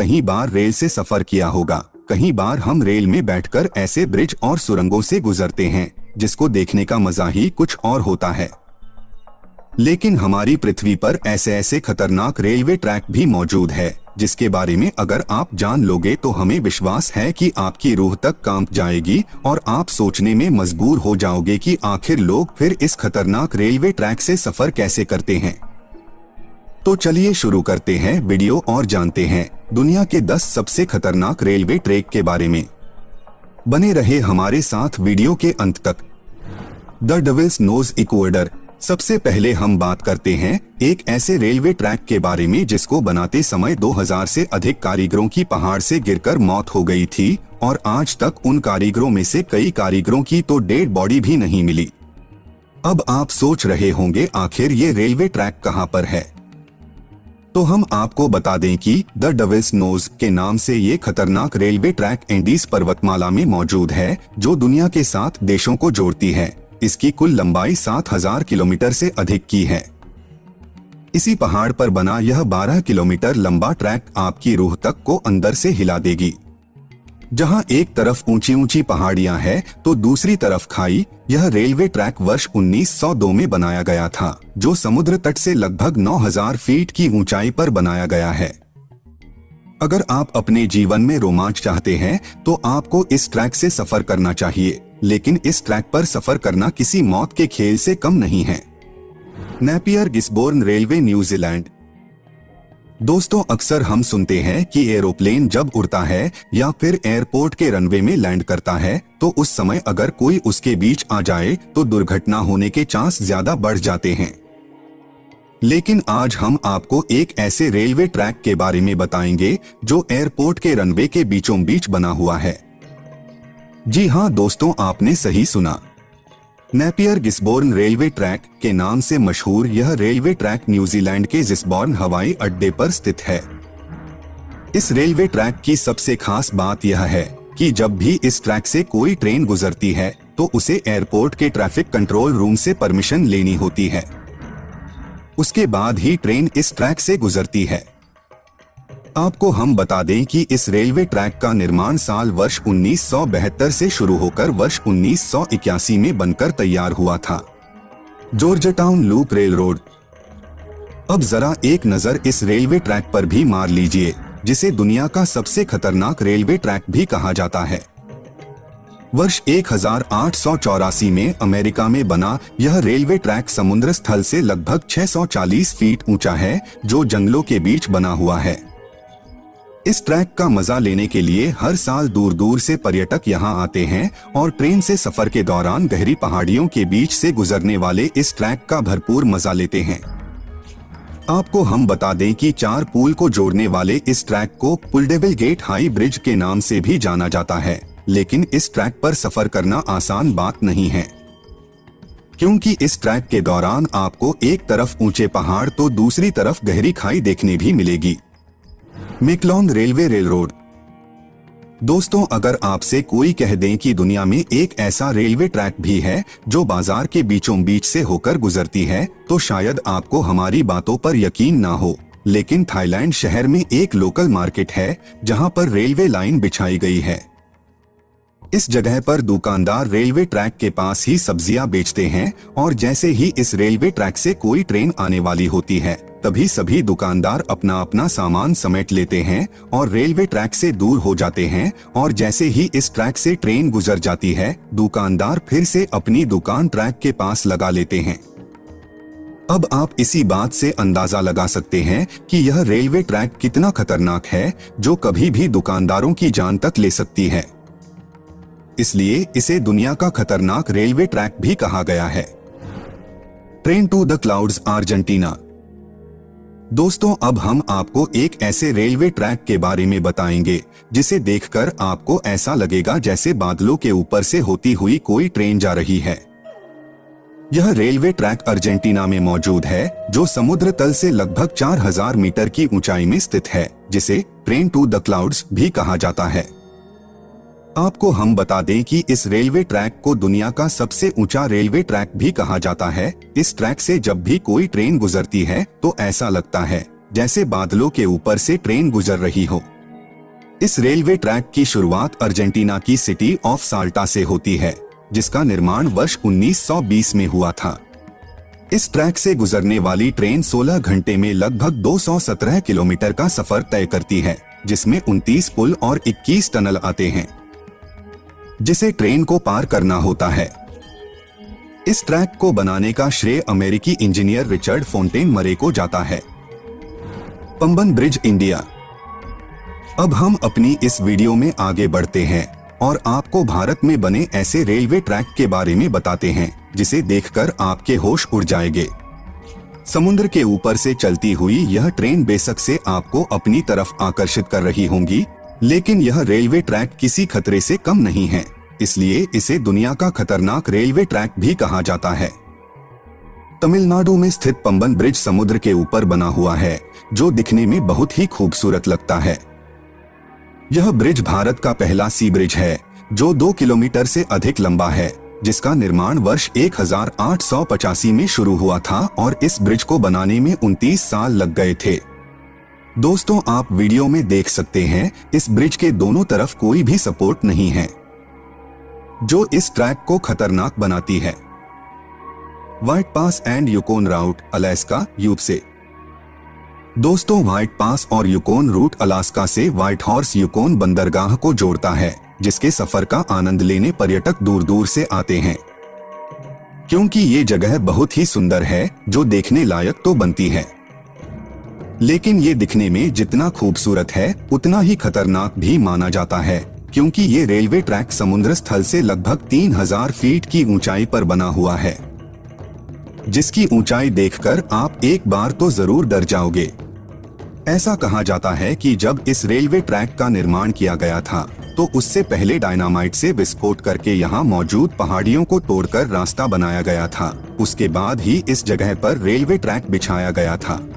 कई बार रेल से सफर किया होगा। कई बार हम रेल में बैठकर ऐसे ब्रिज और सुरंगों से गुजरते हैं जिसको देखने का मजा ही कुछ और होता है। लेकिन हमारी पृथ्वी पर ऐसे ऐसे खतरनाक रेलवे ट्रैक भी मौजूद है जिसके बारे में अगर आप जान लोगे तो हमें विश्वास है कि आपकी रूह तक कांप जाएगी और आप सोचने में मजबूर हो जाओगे कि आखिर लोग फिर इस खतरनाक रेलवे ट्रैक से सफर कैसे करते हैं। तो चलिए शुरू करते हैं वीडियो और जानते हैं दुनिया के 10 सबसे खतरनाक रेलवे ट्रैक के बारे में। बने रहे हमारे साथ वीडियो के अंत तक। The devil's nose Ecuador. सबसे पहले हम बात करते हैं एक ऐसे रेलवे ट्रैक के बारे में जिसको बनाते समय 2000 से अधिक कारीगरों की पहाड़ से गिरकर मौत हो गई थी और आज तक उन कारीगरों में से कई कारीगरों की तो डेड बॉडी भी नहीं मिली। अब आप सोच रहे होंगे आखिर ये रेलवे ट्रैक कहां पर है। तो हम आपको बता दें कि द डेविल्स नोज के नाम से ये खतरनाक रेलवे ट्रैक एंडीज पर्वतमाला में मौजूद है जो दुनिया के 7 देशों को जोड़ती है। इसकी कुल लंबाई 7000 किलोमीटर से अधिक की है। इसी पहाड़ पर बना यह 12 किलोमीटर लंबा ट्रैक आपकी रूह तक को अंदर से हिला देगी। जहां एक तरफ ऊंची ऊंची पहाड़ियां हैं तो दूसरी तरफ खाई। यह रेलवे ट्रैक वर्ष 1902 में बनाया गया था जो समुद्र तट से लगभग 9000 फीट की ऊंचाई पर बनाया गया है। अगर आप अपने जीवन में रोमांच चाहते हैं तो आपको इस ट्रैक से सफर करना चाहिए, लेकिन इस ट्रैक पर सफर करना किसी मौत के खेल से कम नहीं है। Napier Gisborne railway New Zealand. दोस्तों, अक्सर हम सुनते हैं कि एरोप्लेन जब उड़ता है या फिर एयरपोर्ट के रनवे में लैंड करता है तो उस समय अगर कोई उसके बीच आ जाए तो दुर्घटना होने के चांस ज्यादा बढ़ जाते हैं। लेकिन आज हम आपको एक ऐसे रेलवे ट्रैक के बारे में बताएंगे जो एयरपोर्ट के रनवे के बीचों बीच बना हुआ है। जी हाँ दोस्तों, आपने सही सुना। नेपियर गिसबोर्न रेलवे ट्रैक के नाम से मशहूर यह रेलवे ट्रैक न्यूजीलैंड के गिसबोर्न हवाई अड्डे पर स्थित है। इस रेलवे ट्रैक की सबसे खास बात यह है कि जब भी इस ट्रैक से कोई ट्रेन गुजरती है तो उसे एयरपोर्ट के ट्रैफिक कंट्रोल रूम से परमिशन लेनी होती है। उसके बाद ही ट्रेन इस ट्रैक से गुजरती है। आपको हम बता दें कि इस रेलवे ट्रैक का निर्माण साल वर्ष 1972 से शुरू होकर वर्ष 1981 में बनकर तैयार हुआ था। Georgetown loop rail road. अब जरा एक नजर इस रेलवे ट्रैक पर भी मार लीजिए जिसे दुनिया का सबसे खतरनाक रेलवे ट्रैक भी कहा जाता है। वर्ष 1884 में अमेरिका में बना यह रेलवे ट्रैक समुद्र स्थल से लगभग 640 फीट ऊंचा है जो जंगलों के बीच बना हुआ है। इस ट्रैक का मजा लेने के लिए हर साल दूर दूर से पर्यटक यहां आते हैं और ट्रेन से सफर के दौरान गहरी पहाड़ियों के बीच से गुजरने वाले इस ट्रैक का भरपूर मजा लेते हैं। आपको हम बता दें कि 4 पुल को जोड़ने वाले इस ट्रैक को पुलडेविल गेट हाई ब्रिज के नाम से भी जाना जाता है, लेकिन इस ट्रैक पर सफर करना आसान बात नहीं है क्योंकि इस ट्रैक के दौरान आपको एक तरफ ऊंचे पहाड़ तो दूसरी तरफ गहरी खाई देखने भी मिलेगी। मैकलोन रेलवे रेलरोड। दोस्तों, अगर आपसे कोई कह दें कि दुनिया में एक ऐसा रेलवे ट्रैक भी है जो बाजार के बीचों बीच से होकर गुजरती है तो शायद आपको हमारी बातों पर यकीन ना हो, लेकिन थाईलैंड शहर में एक लोकल मार्केट है जहां पर रेलवे लाइन बिछाई गई है। इस जगह पर दुकानदार रेलवे ट्रैक के पास ही सब्जियां बेचते हैं और जैसे ही इस रेलवे ट्रैक से कोई ट्रेन आने वाली होती है तभी सभी दुकानदार अपना अपना सामान समेट लेते हैं और रेलवे ट्रैक से दूर हो जाते हैं और जैसे ही इस ट्रैक से ट्रेन गुजर जाती है दुकानदार फिर से अपनी दुकान ट्रैक के पास लगा लेते हैं। अब आप इसी बात से अंदाजा लगा सकते हैं कि यह रेलवे ट्रैक कितना खतरनाक है जो कभी भी दुकानदारों की जान तक ले सकती है। इसलिए इसे दुनिया का खतरनाक रेलवे ट्रैक भी कहा गया है। Train to the clouds Argentina. दोस्तों, अब हम आपको एक ऐसे रेलवे ट्रैक के बारे में बताएंगे जिसे देखकर आपको ऐसा लगेगा जैसे बादलों के ऊपर से होती हुई कोई ट्रेन जा रही है। यह रेलवे ट्रैक अर्जेंटीना में मौजूद है जो समुद्र तल से लगभग 4000 मीटर की ऊंचाई में स्थित है, जिसे ट्रेन टू द क्लाउड्स भी कहा जाता है। आपको हम बता दें कि इस रेलवे ट्रैक को दुनिया का सबसे ऊंचा रेलवे ट्रैक भी कहा जाता है। इस ट्रैक से जब भी कोई ट्रेन गुजरती है तो ऐसा लगता है जैसे बादलों के ऊपर से ट्रेन गुजर रही हो। इस रेलवे ट्रैक की शुरुआत अर्जेंटीना की सिटी ऑफ साल्टा से होती है, जिसका निर्माण वर्ष 1920 में हुआ था। इस ट्रैक से गुजरने वाली ट्रेन 16 घंटे में लगभग 217 किलोमीटर का सफर तय करती है, जिसमें 29 पुल और 21 टनल आते हैं, जिसे ट्रेन को पार करना होता है। इस ट्रैक को बनाने का श्रेय अमेरिकी इंजीनियर रिचर्ड फोंटेन मरे को जाता है। Pamban bridge India. अब हम अपनी इस वीडियो में आगे बढ़ते हैं और आपको भारत में बने ऐसे रेलवे ट्रैक के बारे में बताते हैं जिसे देखकर आपके होश उड़ जाएंगे। समुद्र के ऊपर से चलती हुई यह ट्रेन बेशक से आपको अपनी तरफ आकर्षित कर रही होंगी, लेकिन यह रेलवे ट्रैक किसी खतरे से कम नहीं है, इसलिए इसे दुनिया का खतरनाक रेलवे ट्रैक भी कहा जाता है। तमिलनाडु में स्थित पंबन ब्रिज समुद्र के ऊपर बना हुआ है, जो दिखने में बहुत ही खूबसूरत लगता है। यह ब्रिज भारत का पहला सी ब्रिज है, जो 2 किलोमीटर से अधिक लंबा है, जिसका निर्माण वर्ष 1885 में शुरू हुआ था और इस ब्रिज को बनाने में 29 साल लग गए थे। दोस्तों, आप वीडियो में देख सकते हैं, इस ब्रिज के दोनों तरफ कोई भी सपोर्ट नहीं है, जो इस ट्रैक को खतरनाक बनाती है। White Pass and Yukon Route, Alaska, USA. दोस्तों, व्हाइट पास और यूकोन रूट अलास्का से व्हाइट हॉर्स यूकोन बंदरगाह को जोड़ता है, जिसके सफर का आनंद लेने पर्यटक दूर दूर से आते हैं। क्योंकि ये जगह बहुत ही सुंदर है, जो देखने लायक तो बनती है, लेकिन ये दिखने में जितना खूबसूरत है उतना ही खतरनाक भी माना जाता है, क्योंकि ये रेलवे ट्रैक समुद्र स्थल से लगभग 3000 फीट की ऊंचाई पर बना हुआ है, जिसकी ऊंचाई देखकर आप एक बार तो जरूर डर जाओगे। ऐसा कहा जाता है कि जब इस रेलवे ट्रैक का निर्माण किया गया था, तो उससे पहले डायनामाइट से विस्फोट करके यहाँ मौजूद पहाड़ियों को तोड़कर रास्ता बनाया गया था। उसके बाद ही इस जगह पर रेलवे ट्रैक बिछाया गया था,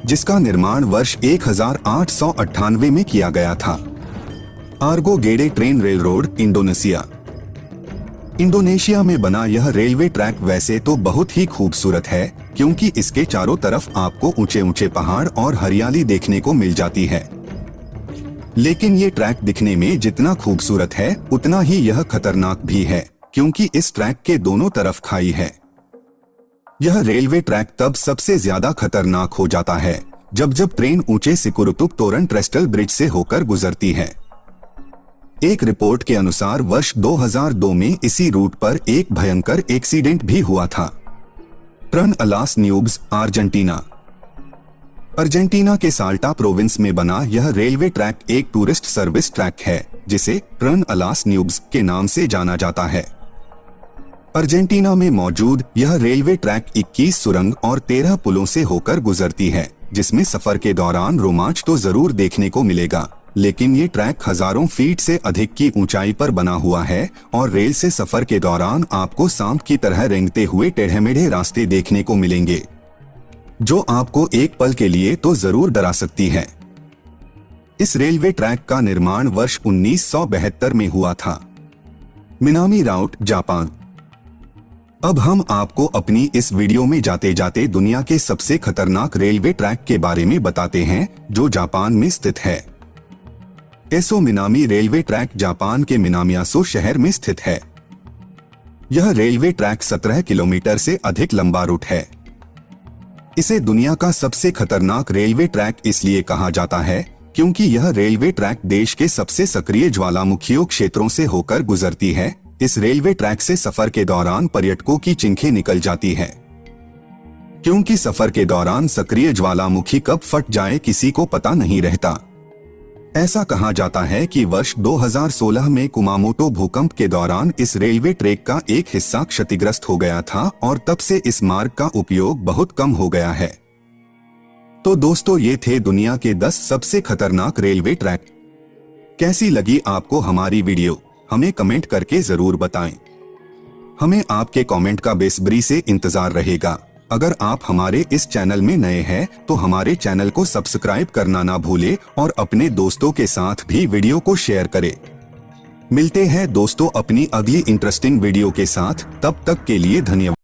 जिसका निर्माण वर्ष 1898 में किया गया था। Ergo Gede train railroad, Indonesia. Indonesia में बना यह रेलवे ट्रैक वैसे तो बहुत ही खूबसूरत है, क्योंकि इसके चारों तरफ आपको ऊंचे ऊंचे पहाड़ और हरियाली देखने को मिल जाती है। लेकिन ये ट्रैक दिखने में जितना खूबसूरत है उतना ही यह खतरनाक भी है, क्योंकि इस ट्रैक के दोनों तरफ खाई है। यह रेलवे ट्रैक तब सबसे ज्यादा खतरनाक हो जाता है जब ट्रेन ऊंचे सिकुरुतुप तोरण ट्रेस्टल ब्रिज से होकर गुजरती है। एक रिपोर्ट के अनुसार वर्ष 2002 में इसी रूट पर एक भयंकर एक्सीडेंट भी हुआ था। Tren a las Nubes, Argentina. Argentina के साल्टा प्रोविंस में बना यह रेलवे ट्रैक एक टूरिस्ट सर्विस ट्रैक है, जिसे ट्रन अलास न्यूब्स के नाम से जाना जाता है। अर्जेंटीना में मौजूद यह रेलवे ट्रैक 21 सुरंग और 13 पुलों से होकर गुजरती है, जिसमें सफर के दौरान रोमांच तो जरूर देखने को मिलेगा, लेकिन ये ट्रैक हजारों फीट से अधिक की ऊंचाई पर बना हुआ है और रेल से सफर के दौरान आपको सांप की तरह रेंगते हुए टेढ़े-मेढ़े रास्ते देखने को मिलेंगे, जो आपको एक पल के लिए तो जरूर डरा सकती है। इस रेलवे ट्रैक का निर्माण वर्ष 1972 में हुआ था। Minami Route, Japan. अब हम आपको अपनी इस वीडियो में जाते जाते दुनिया के सबसे खतरनाक रेलवे ट्रैक के बारे में बताते हैं, जो जापान में स्थित है। एसो मिनामी रेलवे ट्रैक जापान के मिनामियासो शहर में स्थित है। यह रेलवे ट्रैक 17 किलोमीटर से अधिक लंबा रूट है। इसे दुनिया का सबसे खतरनाक रेलवे ट्रैक इसलिए कहा जाता है, क्योंकि यह रेलवे ट्रैक देश के सबसे सक्रिय ज्वालामुखियों क्षेत्रों से होकर गुजरती है। इस रेलवे ट्रैक से सफर के दौरान पर्यटकों की चिंखें निकल जाती है, क्योंकि सफर के दौरान सक्रिय ज्वालामुखी कब फट जाए किसी को पता नहीं रहता। ऐसा कहा जाता है कि वर्ष 2016 में कुमामोटो भूकंप के दौरान इस रेलवे ट्रैक का एक हिस्सा क्षतिग्रस्त हो गया था और तब से इस मार्ग का उपयोग बहुत कम हो गया है। तो दोस्तों, ये थे दुनिया के 10 सबसे खतरनाक रेलवे ट्रैक। कैसी लगी आपको हमारी वीडियो, हमें कमेंट करके जरूर बताएं। हमें आपके कमेंट का बेसब्री से इंतजार रहेगा। अगर आप हमारे इस चैनल में नए हैं तो हमारे चैनल को सब्सक्राइब करना ना भूलें और अपने दोस्तों के साथ भी वीडियो को शेयर करें। मिलते हैं दोस्तों अपनी अगली इंटरेस्टिंग वीडियो के साथ, तब तक के लिए धन्यवाद।